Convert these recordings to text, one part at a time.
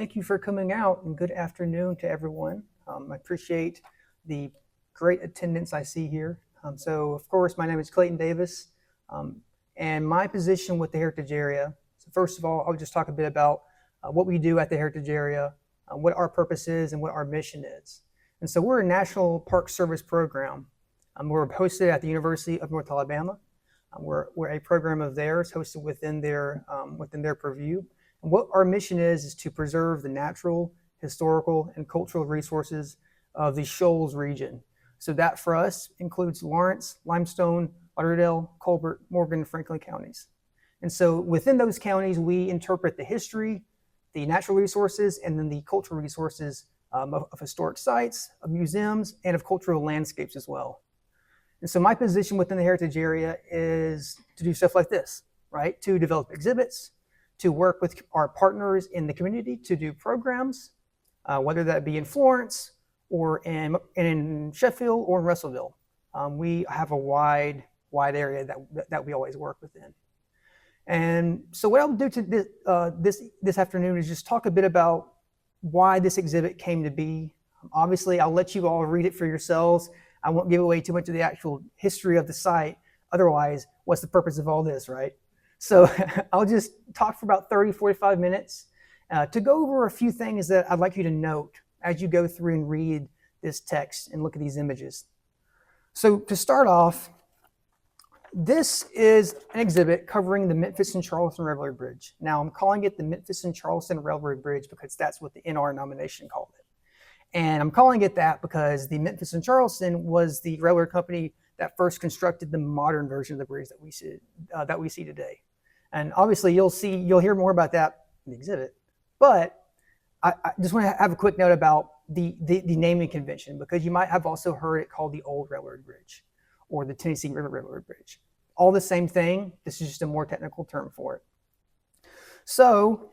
thank you for coming out, and good afternoon to everyone. I appreciate the great attendance I see here. Of course, my name is Clayton Davis, and my position with the Heritage Area. So first of all, I'll just talk a bit about what we do at the Heritage Area, what our purpose is, and what our mission is. And so we're a National Park Service program. We're hosted at the University of North Alabama. We're a program of theirs hosted within their purview. And what our mission is to preserve the natural, historical, and cultural resources of the Shoals region. So that for us includes Lawrence, Limestone, Lauderdale, Colbert, Morgan, and Franklin counties. And so within those counties, we interpret the history, the natural resources, and then the cultural resources of historic sites, of museums, and of cultural landscapes as well. And so my position within the Heritage Area is to do stuff like this, right? To develop exhibits, to work with our partners in the community to do programs, whether that be in Florence or in Sheffield or in Russellville. We have a wide area that we always work within. And so what I'll do to this afternoon is just talk a bit about why this exhibit came to be. Obviously, I'll let you all read it for yourselves. I won't give away too much of the actual history of the site. Otherwise, what's the purpose of all this, right? So I'll just talk for about 30, 45 minutes to go over a few things that I'd like you to note as you go through and read this text and look at these images. So to start off, this is an exhibit covering the Memphis and Charleston Railroad Bridge. Now I'm calling it the Memphis and Charleston Railroad Bridge because that's what the NR nomination called it. And I'm calling it that because the Memphis and Charleston was the railroad company that first constructed the modern version of the bridge that we see today. And obviously you'll hear more about that in the exhibit. But I just want to have a quick note about the naming convention, because you might have also heard it called the Old Railroad Bridge or the Tennessee River Railroad Bridge. All the same thing, this is just a more technical term for it. So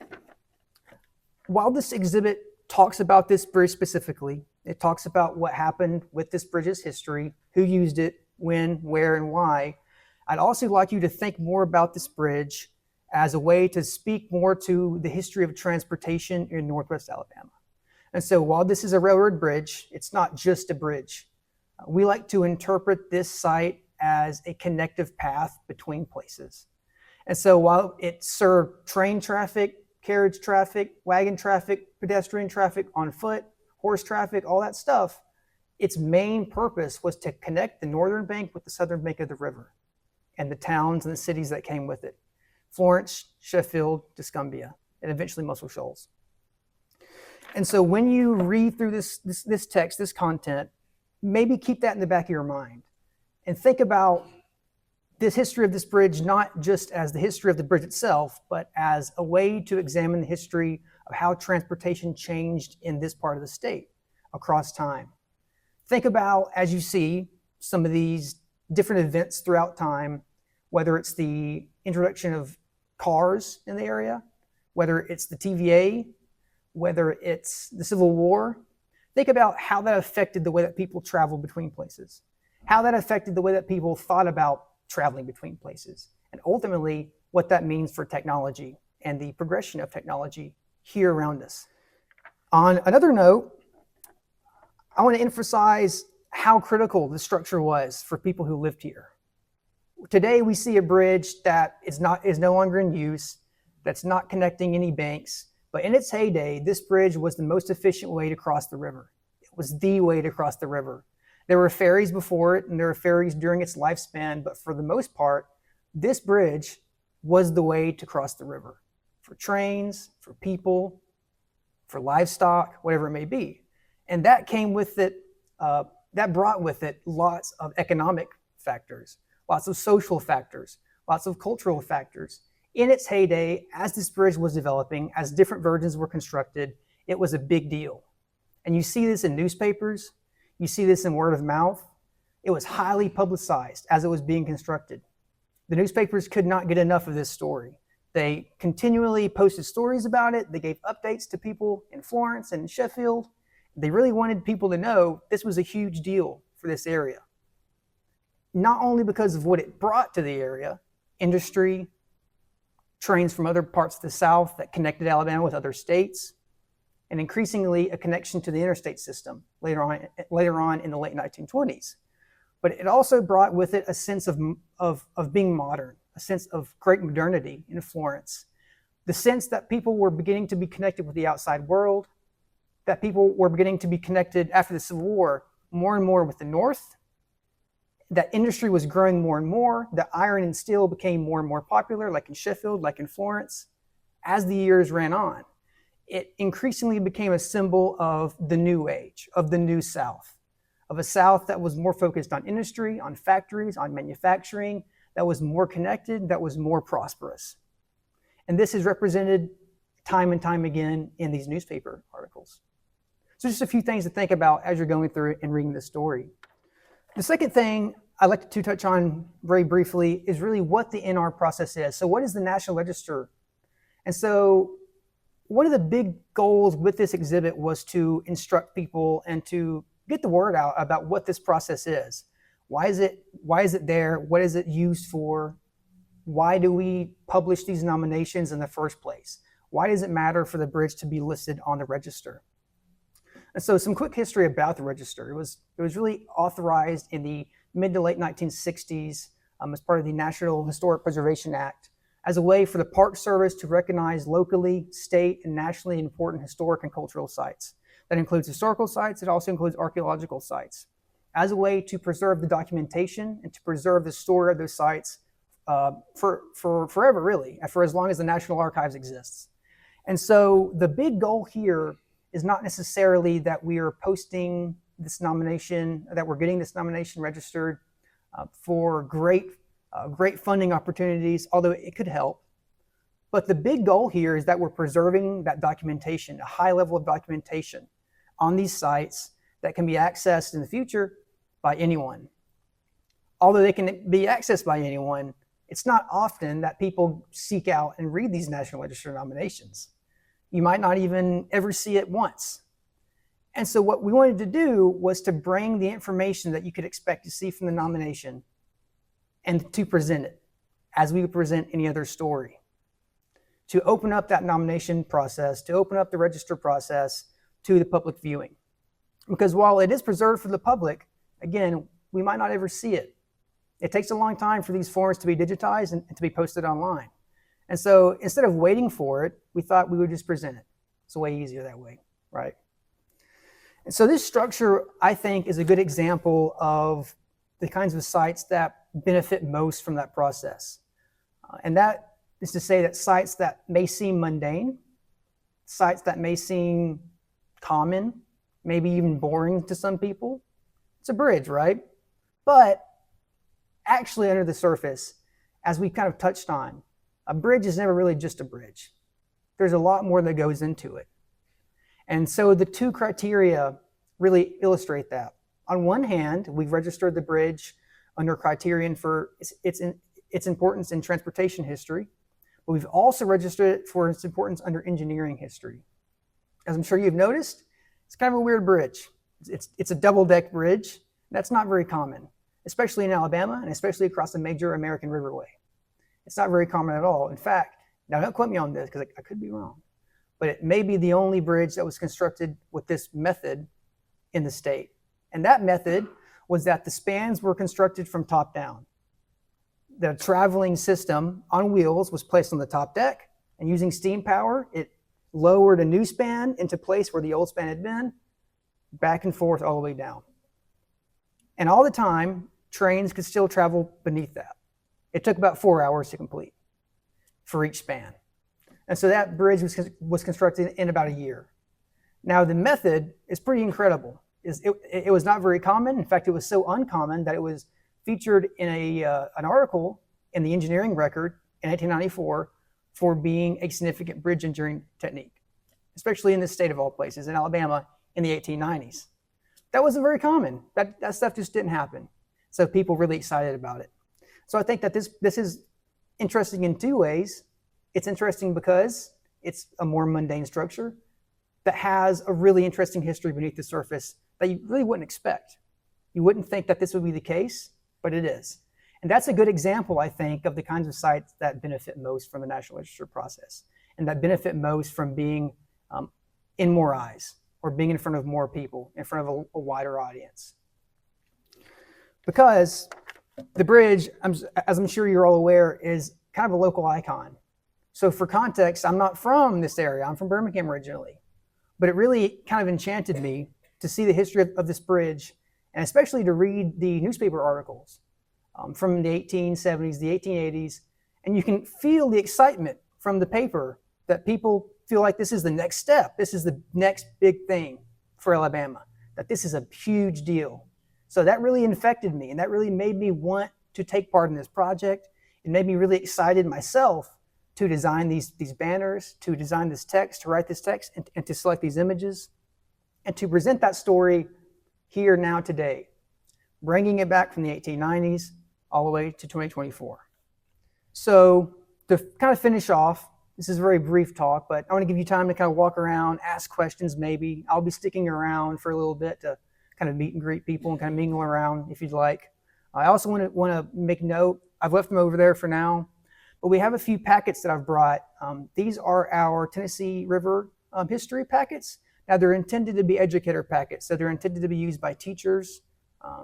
while this exhibit talks about this bridge specifically, it talks about what happened with this bridge's history, who used it, when, where, and why. I'd also like you to think more about this bridge as a way to speak more to the history of transportation in Northwest Alabama. And so while this is a railroad bridge, it's not just a bridge. We like to interpret this site as a connective path between places. And so while it served train traffic, carriage traffic, wagon traffic, pedestrian traffic, on foot, horse traffic, all that stuff, its main purpose was to connect the northern bank with the southern bank of the river and the towns and the cities that came with it. Florence, Sheffield, Tuscumbia, and eventually Muscle Shoals. And so when you read through this text, this content, maybe keep that in the back of your mind and think about this history of this bridge, not just as the history of the bridge itself, but as a way to examine the history of how transportation changed in this part of the state across time. Think about, as you see, some of these different events throughout time, whether it's the introduction of cars in the area, whether it's the TVA, whether it's the Civil War. Think about how that affected the way that people traveled between places, how that affected the way that people thought about traveling between places, and ultimately what that means for technology and the progression of technology here around us. On another note, I want to emphasize how critical the structure was for people who lived here. Today we see a bridge that is no longer in use, that's not connecting any banks, but in its heyday, this bridge was the most efficient way to cross the river. It was the way to cross the river. There were ferries before it, and there were ferries during its lifespan, but for the most part, this bridge was the way to cross the river for trains, for people, for livestock, whatever it may be. And that came with it, that brought with it lots of economic factors, lots of social factors, lots of cultural factors. In its heyday, as this bridge was developing, as different versions were constructed, it was a big deal. And you see this in newspapers, you see this in word of mouth. It was highly publicized as it was being constructed. The newspapers could not get enough of this story. They continually posted stories about it. They gave updates to people in Florence and Sheffield. They really wanted people to know this was a huge deal for this area. Not only because of what it brought to the area, industry, trains from other parts of the South that connected Alabama with other states, and increasingly a connection to the interstate system later on in the late 1920s. But it also brought with it a sense of being modern, a sense of great modernity in Florence, the sense that people were beginning to be connected with the outside world, that people were beginning to be connected after the Civil War more and more with the North, that industry was growing more and more, that iron and steel became more and more popular, like in Sheffield, like in Florence. As the years ran on, it increasingly became a symbol of the new age, of the new South, of a South that was more focused on industry, on factories, on manufacturing, that was more connected, that was more prosperous. And this is represented time and time again in these newspaper articles. So just a few things to think about as you're going through it and reading this story. The second thing I'd like to touch on very briefly is really what the NR process is. So what is the National Register? And so one of the big goals with this exhibit was to instruct people and to get the word out about what this process is. Why is it there? What is it used for? Why do we publish these nominations in the first place? Why does it matter for the bridge to be listed on the register? And so some quick history about the register. It was really authorized in the mid to late 1960s as part of the National Historic Preservation Act as a way for the Park Service to recognize locally, state, and nationally important historic and cultural sites. That includes historical sites. It also includes archaeological sites, as a way to preserve the documentation and to preserve the story of those sites for forever, really, and for as long as the National Archives exists. And so the big goal here is not necessarily that we are posting this nomination, that we're getting this nomination registered for great funding opportunities, although it could help. But the big goal here is that we're preserving that documentation, a high level of documentation on these sites that can be accessed in the future by anyone. Although they can be accessed by anyone, it's not often that people seek out and read these National Register nominations. You might not even ever see it once. And so what we wanted to do was to bring the information that you could expect to see from the nomination and to present it as we would present any other story. To open up that nomination process, to open up the register process to the public viewing. Because while it is preserved for the public, again, we might not ever see it. It takes a long time for these forms to be digitized and to be posted online. And so instead of waiting for it, we thought we would just present it. It's way easier that way, right? And so this structure, I think, is a good example of the kinds of sites that benefit most from that process. And that is to say that sites that may seem mundane, sites that may seem common, maybe even boring to some people, it's a bridge, right? But actually under the surface, as we kind of touched on, a bridge is never really just a bridge. There's a lot more that goes into it. And so the two criteria really illustrate that. On one hand, we've registered the bridge under criterion for its importance in transportation history, but we've also registered it for its importance under engineering history. As I'm sure you've noticed, it's kind of a weird bridge. It's a double-deck bridge. That's not very common, especially in Alabama and especially across a major American riverway. It's not very common at all. In fact, now don't quote me on this because I could be wrong, but it may be the only bridge that was constructed with this method in the state. And that method was that the spans were constructed from top down. The traveling system on wheels was placed on the top deck, and using steam power, it lowered a new span into place where the old span had been, back and forth all the way down. And all the time, trains could still travel beneath that. It took about 4 hours to complete for each span. And so that bridge was constructed in about a year. Now the method is pretty incredible. It was not very common. In fact, it was so uncommon that it was featured in an article in the engineering record in 1894 for being a significant bridge engineering technique, especially in this state of all places, in Alabama in the 1890s. That wasn't very common. That stuff just didn't happen. So people were really excited about it. So I think that this is interesting in two ways. It's interesting because it's a more mundane structure that has a really interesting history beneath the surface that you really wouldn't expect. You wouldn't think that this would be the case, but it is. And that's a good example, I think, of the kinds of sites that benefit most from the National Register process and that benefit most from being in more eyes, or being in front of more people, in front of a wider audience. Because the bridge, as I'm sure you're all aware, is kind of a local icon. So for context, I'm not from this area. I'm from Birmingham originally. But it really kind of enchanted me to see the history of this bridge, and especially to read the newspaper articles from the 1870s, the 1880s, and you can feel the excitement from the paper that people feel like this is the next step. This is the next big thing for Alabama, that this is a huge deal. So that really infected me, and that really made me want to take part in this project. It made me really excited myself to design these banners, to design this text, to write this text, and to select these images, and to present that story here now today, bringing it back from the 1890s all the way to 2024. So to kind of finish off, this is a very brief talk, but I want to give you time to kind of walk around, ask questions maybe. I'll be sticking around for a little bit to kind of meet and greet people and kind of mingle around if you'd like. I also want to make note, I've left them over there for now, but we have a few packets that I've brought. These are our Tennessee River history packets. Now they're intended to be educator packets, so they're intended to be used by teachers,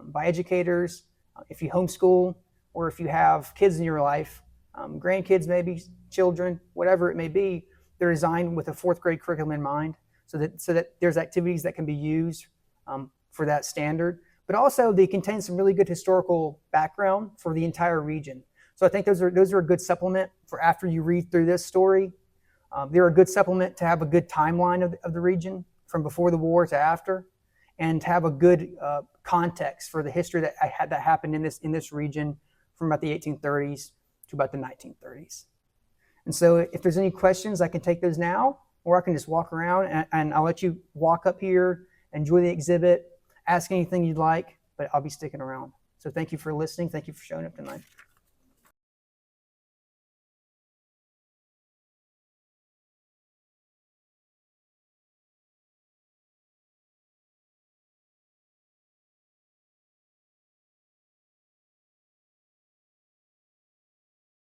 by educators, if you homeschool, or if you have kids in your life, grandkids maybe, children, whatever it may be. They're designed with a fourth grade curriculum in mind, so that there's activities that can be used for that standard. But also they contain some really good historical background for the entire region. So I think those are a good supplement for after you read through this story. They're a good supplement to have a good timeline of the region from before the war to after, and to have a good context for the history that happened in this region from about the 1830s to about the 1930s. And so if there's any questions, I can take those now, or I can just walk around and I'll let you walk up here, enjoy the exhibit, ask anything you'd like, but I'll be sticking around. So thank you for listening. Thank you for showing up tonight.